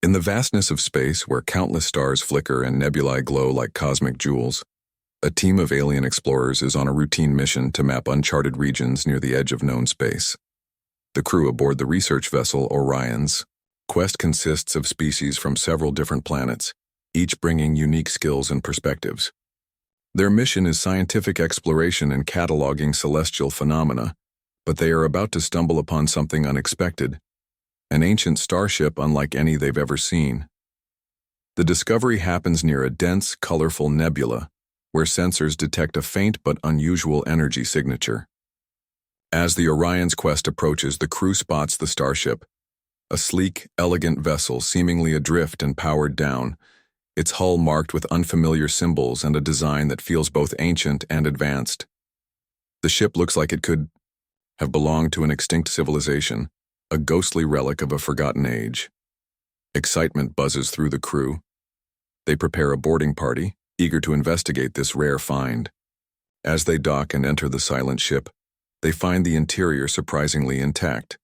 In the vastness of space, where countless stars flicker and nebulae glow like cosmic jewels, a team of alien explorers is on a routine mission to map uncharted regions near the edge of known space. The crew aboard the research vessel Orion's quest consists of species from several different planets, each bringing unique skills and perspectives. Their mission is scientific exploration and cataloging celestial phenomena, but they are about to stumble upon something unexpected, an ancient starship unlike any they've ever seen. The discovery happens near a dense, colorful nebula, where sensors detect a faint but unusual energy signature. As the Orion's quest approaches, the crew spots the starship, a sleek, elegant vessel seemingly adrift and powered down, its hull marked with unfamiliar symbols and a design that feels both ancient and advanced. The ship looks like it could have belonged to an extinct civilization, a ghostly relic of a forgotten age. Excitement buzzes through the crew. They prepare a boarding party, eager to investigate this rare find. As they dock and enter the silent ship, they find the interior surprisingly intact.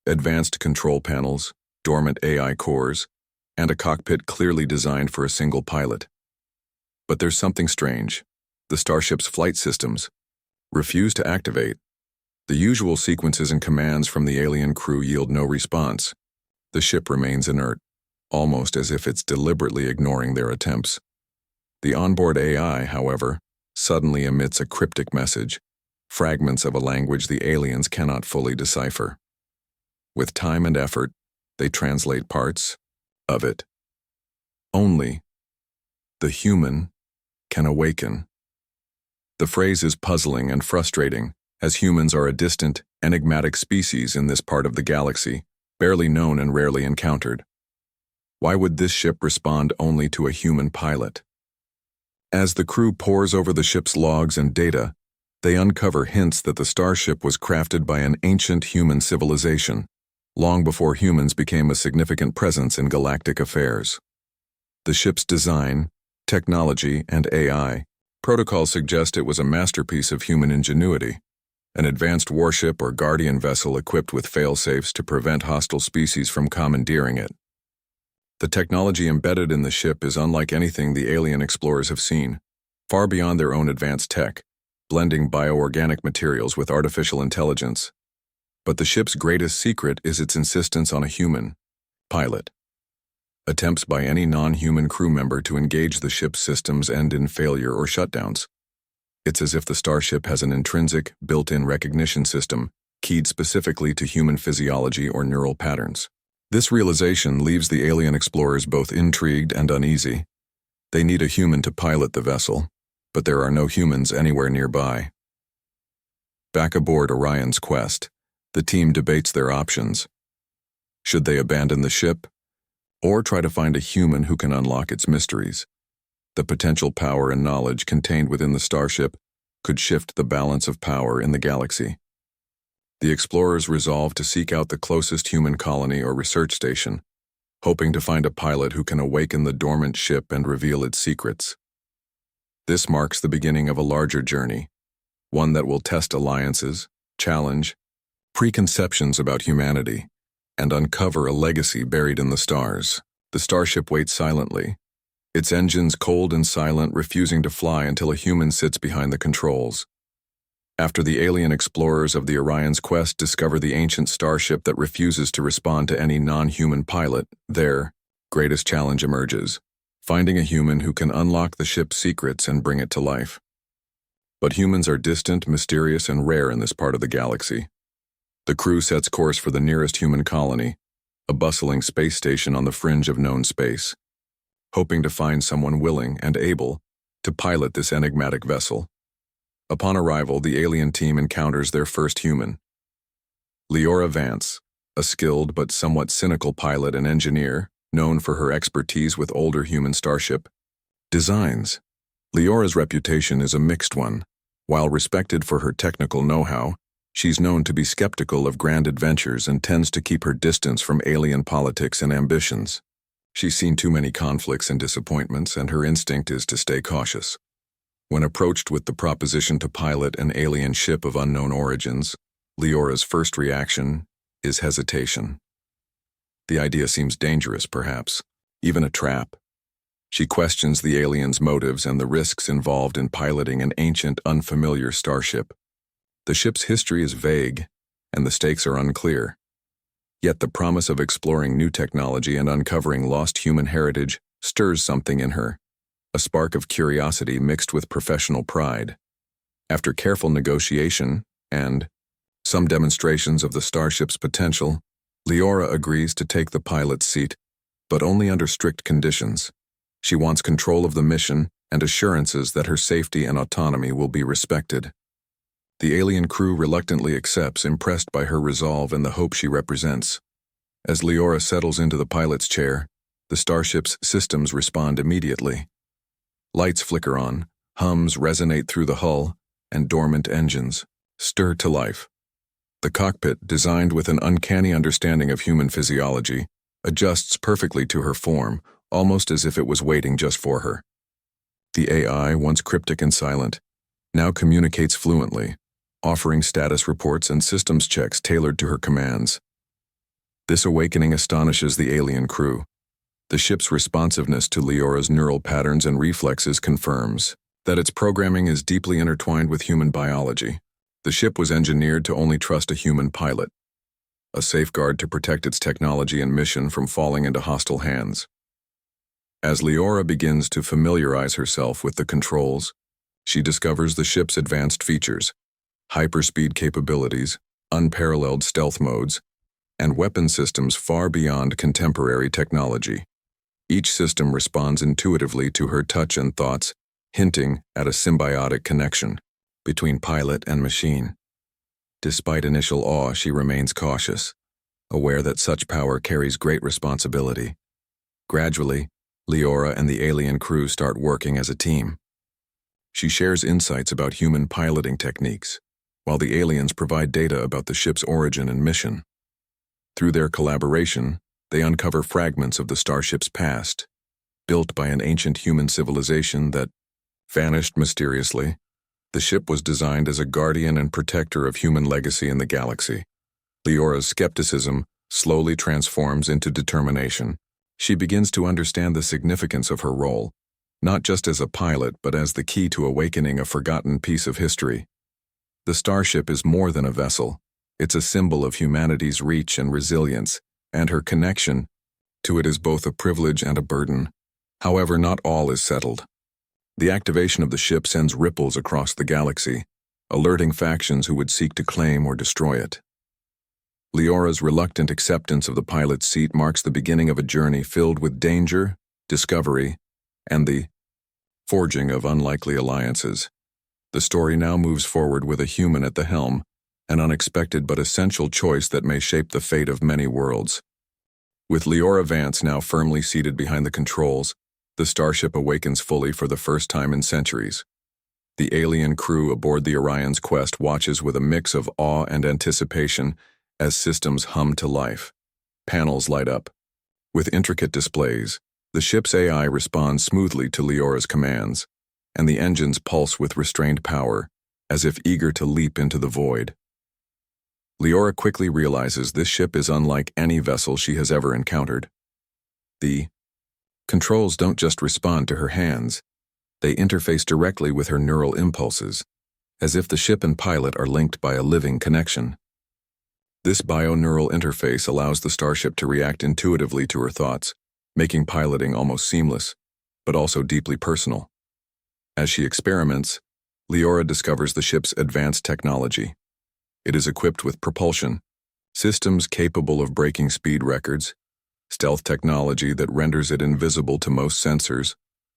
Advanced control panels, dormant AI cores, and a cockpit clearly designed for a single pilot. But there's something strange. The starship's flight systems refuse to activate. The usual sequences and commands from the alien crew yield no response. The ship remains inert, almost as if it's deliberately ignoring their attempts. The onboard AI, however, suddenly emits a cryptic message, fragments of a language the aliens cannot fully decipher. With time and effort, they translate parts of it. Only the human can awaken. The phrase is puzzling and frustrating, as humans are a distant, enigmatic species in this part of the galaxy, barely known and rarely encountered. Why would this ship respond only to a human pilot? As the crew pores over the ship's logs and data, they uncover hints that the starship was crafted by an ancient human civilization, long before humans became a significant presence in galactic affairs. The ship's design, technology, and AI protocols suggest it was a masterpiece of human ingenuity, an advanced warship or guardian vessel equipped with fail-safes to prevent hostile species from commandeering it. The technology embedded in the ship is unlike anything the alien explorers have seen, far beyond their own advanced tech, blending bioorganic materials with artificial intelligence. But the ship's greatest secret is its insistence on a human pilot. Attempts by any non-human crew member to engage the ship's systems end in failure or shutdowns. It's as if the starship has an intrinsic, built-in recognition system keyed specifically to human physiology or neural patterns. This realization leaves the alien explorers both intrigued and uneasy. They need a human to pilot the vessel, but there are no humans anywhere nearby. Back aboard Orion's quest, the team debates their options. Should they abandon the ship, or try to find a human who can unlock its mysteries? The potential power and knowledge contained within the starship could shift the balance of power in the galaxy. The explorers resolve to seek out the closest human colony or research station, hoping to find a pilot who can awaken the dormant ship and reveal its secrets. This marks the beginning of a larger journey, one that will test alliances, challenge preconceptions about humanity, and uncover a legacy buried in the stars. The starship waits silently, its engines cold and silent, refusing to fly until a human sits behind the controls. After the alien explorers of the Orion's quest discover the ancient starship that refuses to respond to any non-human pilot, their greatest challenge emerges, finding a human who can unlock the ship's secrets and bring it to life. But humans are distant, mysterious, and rare in this part of the galaxy. The crew sets course for the nearest human colony, a bustling space station on the fringe of known space, hoping to find someone willing and able to pilot this enigmatic vessel. Upon arrival, the alien team encounters their first human. Leora Vance, a skilled but somewhat cynical pilot and engineer, known for her expertise with older human starship designs. Leora's reputation is a mixed one. While respected for her technical know-how, she's known to be skeptical of grand adventures and tends to keep her distance from alien politics and ambitions. She's seen too many conflicts and disappointments, and her instinct is to stay cautious. When approached with the proposition to pilot an alien ship of unknown origins, Leora's first reaction is hesitation. The idea seems dangerous, perhaps, even a trap. She questions the aliens' motives and the risks involved in piloting an ancient, unfamiliar starship. The ship's history is vague, and the stakes are unclear. Yet the promise of exploring new technology and uncovering lost human heritage stirs something in her, a spark of curiosity mixed with professional pride. After careful negotiation and some demonstrations of the starship's potential, Leora agrees to take the pilot's seat, but only under strict conditions. She wants control of the mission and assurances that her safety and autonomy will be respected. The alien crew reluctantly accepts, impressed by her resolve and the hope she represents. As Leora settles into the pilot's chair, the starship's systems respond immediately. Lights flicker on, hums resonate through the hull, and dormant engines stir to life. The cockpit, designed with an uncanny understanding of human physiology, adjusts perfectly to her form, almost as if it was waiting just for her. The AI, once cryptic and silent, now communicates fluently, offering status reports and systems checks tailored to her commands. This awakening astonishes the alien crew. The ship's responsiveness to Leora's neural patterns and reflexes confirms that its programming is deeply intertwined with human biology. The ship was engineered to only trust a human pilot, a safeguard to protect its technology and mission from falling into hostile hands. As Leora begins to familiarize herself with the controls, she discovers the ship's advanced features, hyperspeed capabilities, unparalleled stealth modes, and weapon systems far beyond contemporary technology. Each system responds intuitively to her touch and thoughts, hinting at a symbiotic connection between pilot and machine. Despite initial awe, she remains cautious, aware that such power carries great responsibility. Gradually, Leora and the alien crew start working as a team. She shares insights about human piloting techniques, while the aliens provide data about the ship's origin and mission. Through their collaboration, they uncover fragments of the starship's past, built by an ancient human civilization that vanished mysteriously. The ship was designed as a guardian and protector of human legacy in the galaxy. Leora's skepticism slowly transforms into determination. She begins to understand the significance of her role, not just as a pilot but as the key to awakening a forgotten piece of history. The starship is more than a vessel. It's a symbol of humanity's reach and resilience, and her connection to it is both a privilege and a burden. However, not all is settled. The activation of the ship sends ripples across the galaxy, alerting factions who would seek to claim or destroy it. Leora's reluctant acceptance of the pilot's seat marks the beginning of a journey filled with danger, discovery, and the forging of unlikely alliances. The story now moves forward with a human at the helm, an unexpected but essential choice that may shape the fate of many worlds. With Leora Vance now firmly seated behind the controls, the starship awakens fully for the first time in centuries. The alien crew aboard the Orion's quest watches with a mix of awe and anticipation as systems hum to life. Panels light up. With intricate displays, the ship's AI responds smoothly to Leora's commands, and the engines pulse with restrained power, as if eager to leap into the void. Leora quickly realizes this ship is unlike any vessel she has ever encountered. The controls don't just respond to her hands, they interface directly with her neural impulses, as if the ship and pilot are linked by a living connection. This bio-neural interface allows the starship to react intuitively to her thoughts, making piloting almost seamless, but also deeply personal. As she experiments, Leora discovers the ship's advanced technology. It is equipped with propulsion, systems capable of breaking speed records, stealth technology that renders it invisible to most sensors,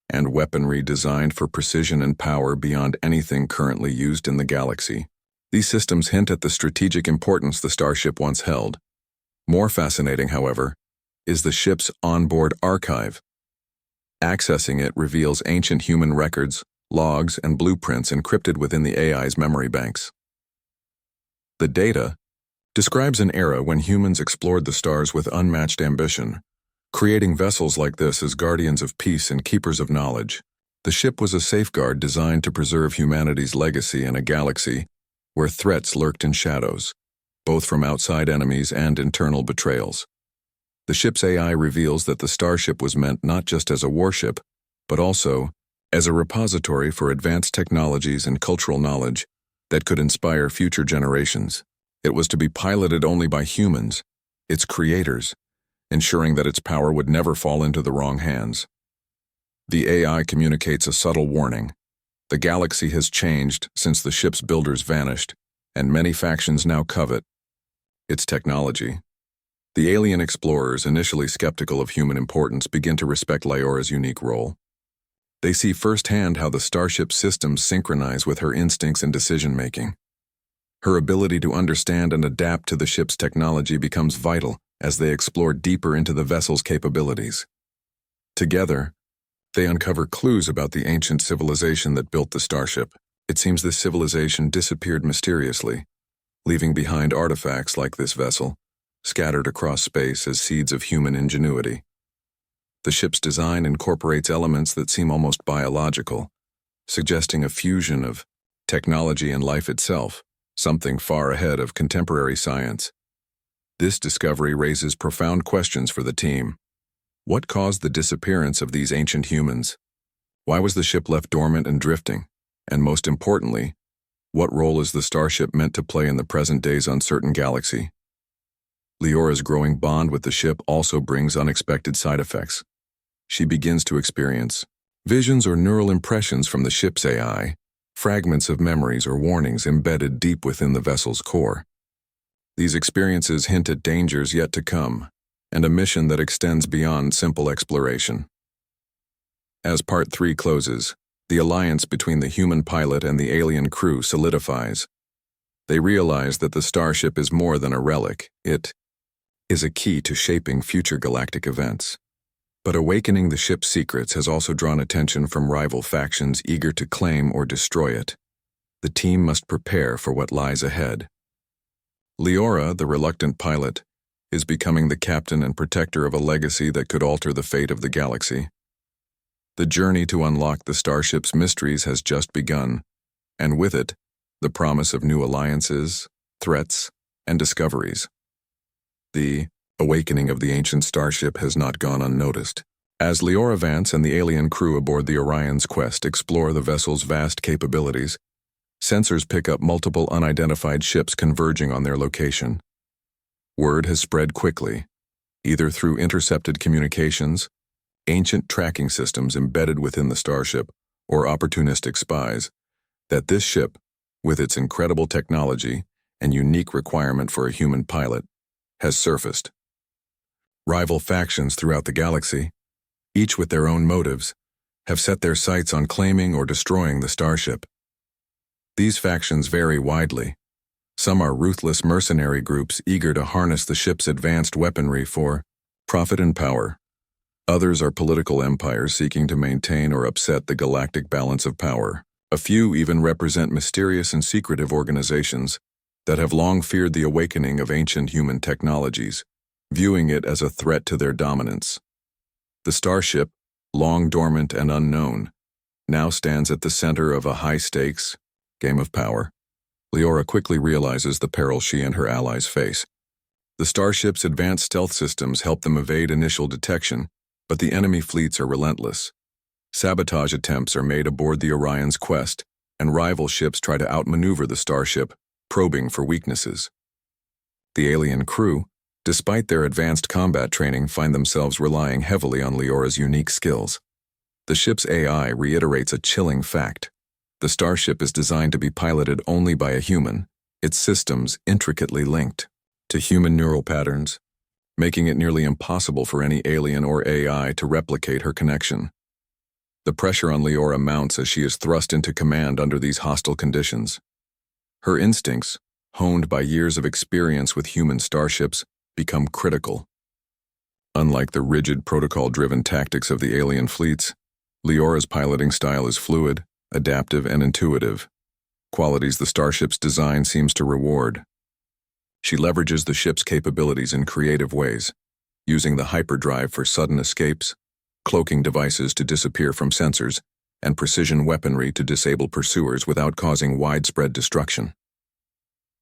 and weaponry designed for precision and power beyond anything currently used in the galaxy. These systems hint at the strategic importance the starship once held. More fascinating, however, is the ship's onboard archive. Accessing it reveals ancient human records, logs, and blueprints encrypted within the AI's memory banks. The data describes an era when humans explored the stars with unmatched ambition, creating vessels like this as guardians of peace and keepers of knowledge. The ship was a safeguard designed to preserve humanity's legacy in a galaxy where threats lurked in shadows, both from outside enemies and internal betrayals. The ship's AI reveals that the Starship was meant not just as a warship, but also as a repository for advanced technologies and cultural knowledge that could inspire future generations. It was to be piloted only by humans, its creators, ensuring that its power would never fall into the wrong hands. The AI communicates a subtle warning. The galaxy has changed since the ship's builders vanished, and many factions now covet its technology. The alien explorers, initially skeptical of human importance, begin to respect Lyora's unique role. They see firsthand how the Starship systems synchronize with her instincts and decision-making. Her ability to understand and adapt to the ship's technology becomes vital as they explore deeper into the vessel's capabilities. Together, they uncover clues about the ancient civilization that built the Starship. It seems this civilization disappeared mysteriously, leaving behind artifacts like this vessel, scattered across space as seeds of human ingenuity. The ship's design incorporates elements that seem almost biological, suggesting a fusion of technology and life itself, something far ahead of contemporary science. This discovery raises profound questions for the team. What caused the disappearance of these ancient humans? Why was the ship left dormant and drifting? And most importantly, what role is the Starship meant to play in the present day's uncertain galaxy? Lyora's growing bond with the ship also brings unexpected side effects. She begins to experience visions or neural impressions from the ship's AI, fragments of memories or warnings embedded deep within the vessel's core. These experiences hint at dangers yet to come, and a mission that extends beyond simple exploration. As Part 3 closes, the alliance between the human pilot and the alien crew solidifies. They realize that the Starship is more than a relic. It is a key to shaping future galactic events. But awakening the ship's secrets has also drawn attention from rival factions eager to claim or destroy it. The team must prepare for what lies ahead. Lyora, the reluctant pilot, is becoming the captain and protector of a legacy that could alter the fate of the galaxy. The journey to unlock the Starship's mysteries has just begun, and with it, the promise of new alliances, threats, and discoveries. The awakening of the ancient Starship has not gone unnoticed. As Lyora Vance and the alien crew aboard the Orion's quest explore the vessel's vast capabilities, sensors pick up multiple unidentified ships converging on their location. Word has spread quickly, either through intercepted communications, ancient tracking systems embedded within the Starship, or opportunistic spies, that this ship, with its incredible technology and unique requirement for a human pilot, has surfaced. Rival factions throughout the galaxy, each with their own motives, have set their sights on claiming or destroying the Starship. These factions vary widely. Some are ruthless mercenary groups eager to harness the ship's advanced weaponry for profit and power. Others are political empires seeking to maintain or upset the galactic balance of power. A few even represent mysterious and secretive organizations that have long feared the awakening of ancient human technologies, viewing it as a threat to their dominance. The Starship, long dormant and unknown, now stands at the center of a high-stakes game of power. Lyora quickly realizes the peril she and her allies face. The Starship's advanced stealth systems help them evade initial detection, but the enemy fleets are relentless. Sabotage attempts are made aboard the Orion's quest, and rival ships try to outmaneuver the Starship, probing for weaknesses. The alien crew, despite their advanced combat training, find themselves relying heavily on Lyora's unique skills. The ship's AI reiterates a chilling fact. The Starship is designed to be piloted only by a human, its systems intricately linked to human neural patterns, making it nearly impossible for any alien or AI to replicate her connection. The pressure on Lyora mounts as she is thrust into command under these hostile conditions. Her instincts, honed by years of experience with human starships, become critical. Unlike the rigid, protocol-driven tactics of the alien fleets, Lyora's piloting style is fluid, adaptive, and intuitive, qualities the Starship's design seems to reward. She leverages the ship's capabilities in creative ways, using the hyperdrive for sudden escapes, cloaking devices to disappear from sensors, and precision weaponry to disable pursuers without causing widespread destruction.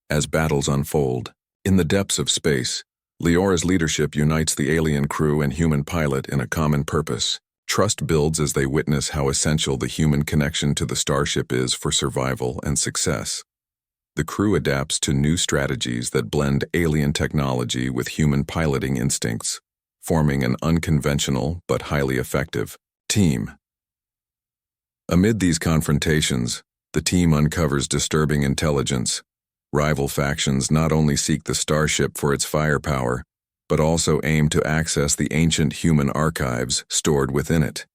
As battles unfold, in the depths of space, Leora's leadership unites the alien crew and human pilot in a common purpose. Trust builds as they witness how essential the human connection to the Starship is for survival and success. The crew adapts to new strategies that blend alien technology with human piloting instincts, forming an unconventional but highly effective team. Amid these confrontations, the team uncovers disturbing intelligence. Rival factions not only seek the Starship for its firepower, but also aim to access the ancient human archives stored within it.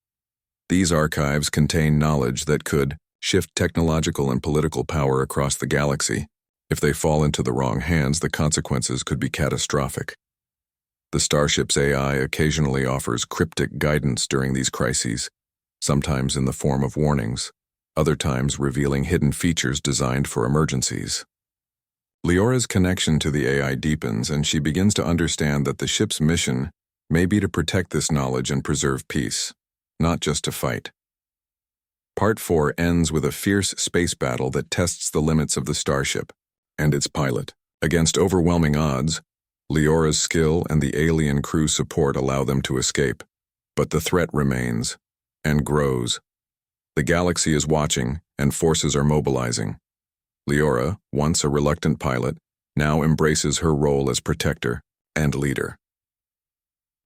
These archives contain knowledge that could shift technological and political power across the galaxy. If they fall into the wrong hands, the consequences could be catastrophic. The Starship's AI occasionally offers cryptic guidance during these crises, sometimes in the form of warnings, other times revealing hidden features designed for emergencies. Leora's connection to the AI deepens, and she begins to understand that the ship's mission may be to protect this knowledge and preserve peace, not just to fight. Part 4 ends with a fierce space battle that tests the limits of the Starship and its pilot. Against overwhelming odds, Leora's skill and the alien crew support allow them to escape, but the threat remains and grows. The galaxy is watching, and forces are mobilizing. Leora, once a reluctant pilot, now embraces her role as protector and leader.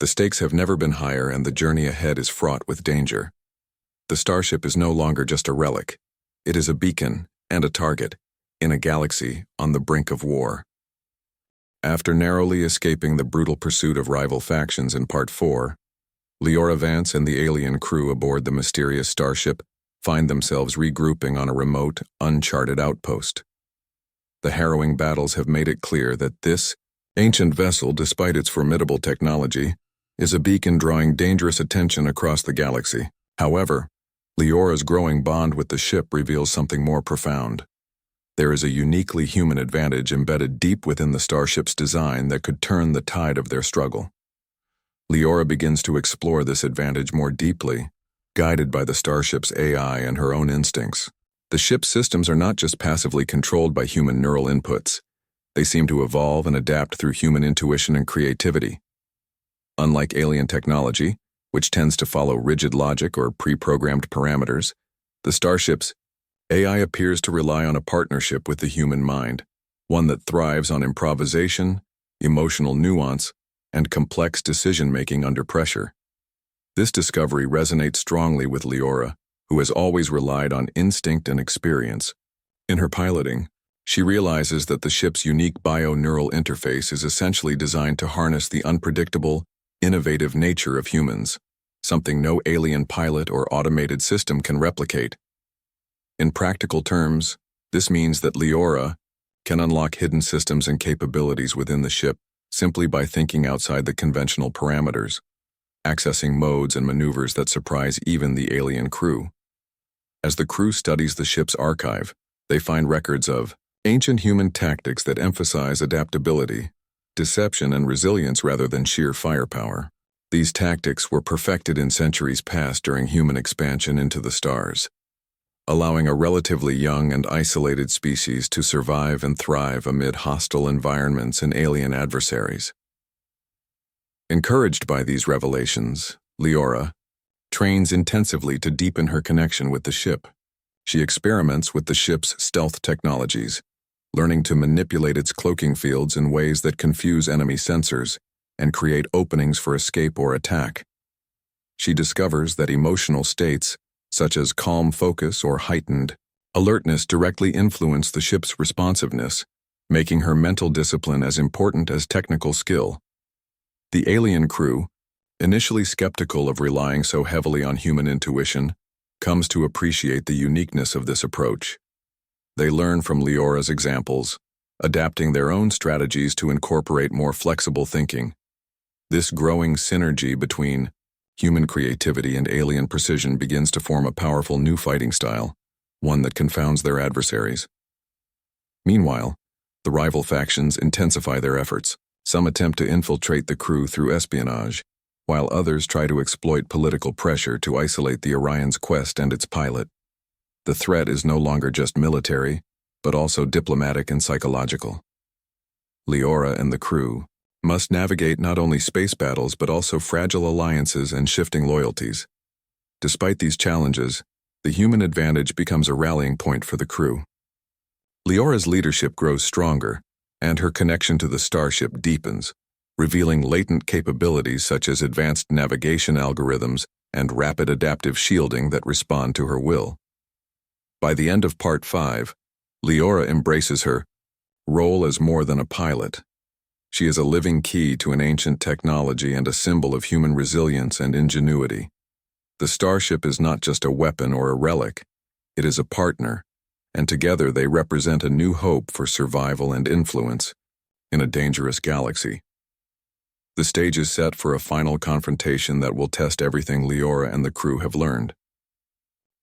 The stakes have never been higher, and the journey ahead is fraught with danger. The Starship is no longer just a relic. It is a beacon and a target in a galaxy on the brink of war. After narrowly escaping the brutal pursuit of rival factions in Part 4, Leora Vance and the alien crew aboard the mysterious Starship find themselves regrouping on a remote, uncharted outpost. The harrowing battles have made it clear that this ancient vessel, despite its formidable technology, is a beacon drawing dangerous attention across the galaxy. However, Leora's growing bond with the ship reveals something more profound. There is a uniquely human advantage embedded deep within the Starship's design that could turn the tide of their struggle. Leora begins to explore this advantage more deeply, guided by the Starship's AI and her own instincts. The ship's systems are not just passively controlled by human neural inputs. They seem to evolve and adapt through human intuition and creativity. Unlike alien technology, which tends to follow rigid logic or pre-programmed parameters, the Starship's AI appears to rely on a partnership with the human mind, one that thrives on improvisation, emotional nuance, and complex decision-making under pressure. This discovery resonates strongly with Leora, who has always relied on instinct and experience. In her piloting, she realizes that the ship's unique bio-neural interface is essentially designed to harness the unpredictable, innovative nature of humans, something no alien pilot or automated system can replicate. In practical terms, this means that Leora can unlock hidden systems and capabilities within the ship simply by thinking outside the conventional parameters, accessing modes and maneuvers that surprise even the alien crew. As the crew studies the ship's archive, they find records of ancient human tactics that emphasize adaptability, deception, and resilience rather than sheer firepower. These tactics were perfected in centuries past during human expansion into the stars, allowing a relatively young and isolated species to survive and thrive amid hostile environments and alien adversaries. Encouraged by these revelations, Leora trains intensively to deepen her connection with the ship. She experiments with the ship's stealth technologies, learning to manipulate its cloaking fields in ways that confuse enemy sensors and create openings for escape or attack. She discovers that emotional states, such as calm focus or heightened alertness, directly influence the ship's responsiveness, making her mental discipline as important as technical skill. The alien crew, initially skeptical of relying so heavily on human intuition, comes to appreciate the uniqueness of this approach. They learn from Leora's examples, adapting their own strategies to incorporate more flexible thinking. This growing synergy between human creativity and alien precision begins to form a powerful new fighting style, one that confounds their adversaries. Meanwhile, the rival factions intensify their efforts. Some attempt to infiltrate the crew through espionage, while others try to exploit political pressure to isolate the Orion's quest and its pilot. The threat is no longer just military, but also diplomatic and psychological. Leora and the crew, must navigate not only space battles but also fragile alliances and shifting loyalties. Despite these challenges, the human advantage becomes a rallying point for the crew. Leora's leadership grows stronger, and her connection to the Starship deepens, revealing latent capabilities such as advanced navigation algorithms and rapid adaptive shielding that respond to her will. By the end of Part 5, Leora embraces her role as more than a pilot. She is a living key to an ancient technology and a symbol of human resilience and ingenuity. The Starship is not just a weapon or a relic, it is a partner, and together they represent a new hope for survival and influence in a dangerous galaxy. The stage is set for a final confrontation that will test everything Leora and the crew have learned.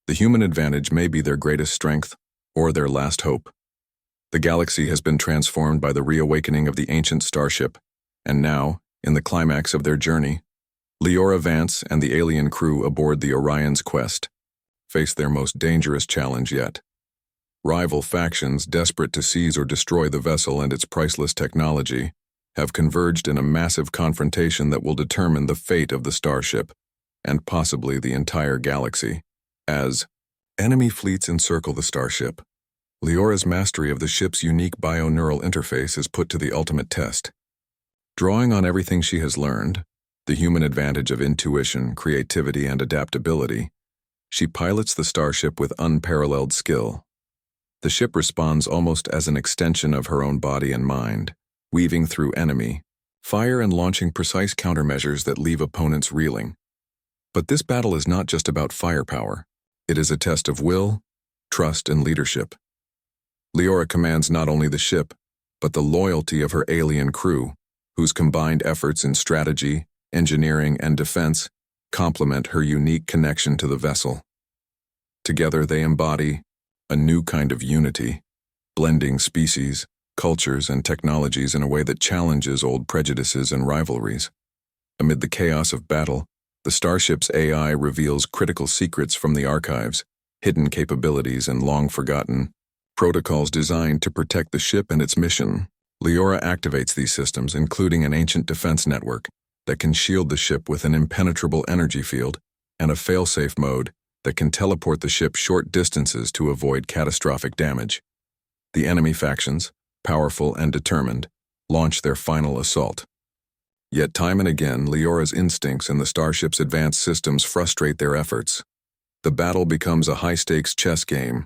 The human advantage may be their greatest strength or their last hope. The galaxy has been transformed by the reawakening of the ancient Starship, and now, in the climax of their journey, Leora Vance and the alien crew aboard the Orion's quest face their most dangerous challenge yet. Rival factions desperate to seize or destroy the vessel and its priceless technology have converged in a massive confrontation that will determine the fate of the Starship and possibly the entire galaxy. As enemy fleets encircle the Starship, Leora's mastery of the ship's unique bio-neural interface is put to the ultimate test. Drawing on everything she has learned, the human advantage of intuition, creativity, and adaptability, she pilots the Starship with unparalleled skill. The ship responds almost as an extension of her own body and mind, weaving through enemy fire and launching precise countermeasures that leave opponents reeling. But this battle is not just about firepower. It is a test of will, trust, and leadership. Leora commands not only the ship, but the loyalty of her alien crew, whose combined efforts in strategy, engineering, and defense complement her unique connection to the vessel. Together they embody a new kind of unity, blending species, cultures, and technologies in a way that challenges old prejudices and rivalries. Amid the chaos of battle, the Starship's AI reveals critical secrets from the archives, hidden capabilities, and long-forgotten protocols designed to protect the ship and its mission. Leora activates these systems, including an ancient defense network that can shield the ship with an impenetrable energy field and a fail-safe mode that can teleport the ship short distances to avoid catastrophic damage. The enemy factions, powerful and determined, launch their final assault. Yet time and again, Leora's instincts and the Starship's advanced systems frustrate their efforts. The battle becomes a high-stakes chess game,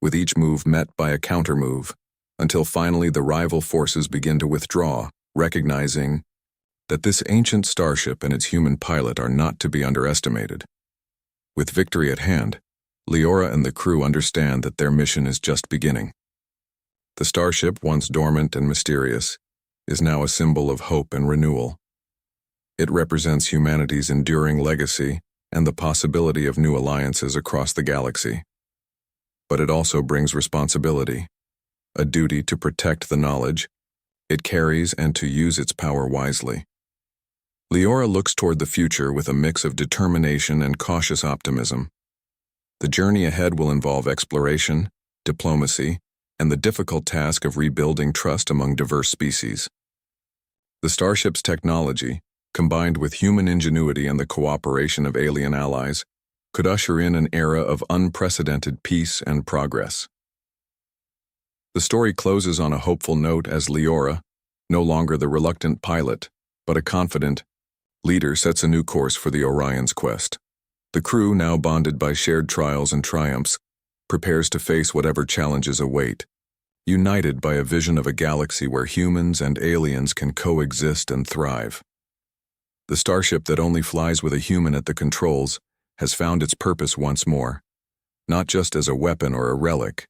with each move met by a counter-move, until finally the rival forces begin to withdraw, recognizing that this ancient Starship and its human pilot are not to be underestimated. With victory at hand, Leora and the crew understand that their mission is just beginning. The Starship, once dormant and mysterious, is now a symbol of hope and renewal. It represents humanity's enduring legacy and the possibility of new alliances across the galaxy. But it also brings responsibility, a duty to protect the knowledge it carries and to use its power wisely. Leora looks toward the future with a mix of determination and cautious optimism. The journey ahead will involve exploration, diplomacy, and the difficult task of rebuilding trust among diverse species. The Starship's technology, combined with human ingenuity and the cooperation of alien allies, could usher in an era of unprecedented peace and progress. The story closes on a hopeful note as Leora, no longer the reluctant pilot, but a confident leader, sets a new course for the Orion's quest. The crew, now bonded by shared trials and triumphs, prepares to face whatever challenges await, united by a vision of a galaxy where humans and aliens can coexist and thrive. The Starship that only flies with a human at the controls has found its purpose once more, not just as a weapon or a relic,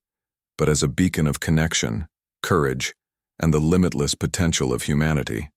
but as a beacon of connection, courage, and the limitless potential of humanity.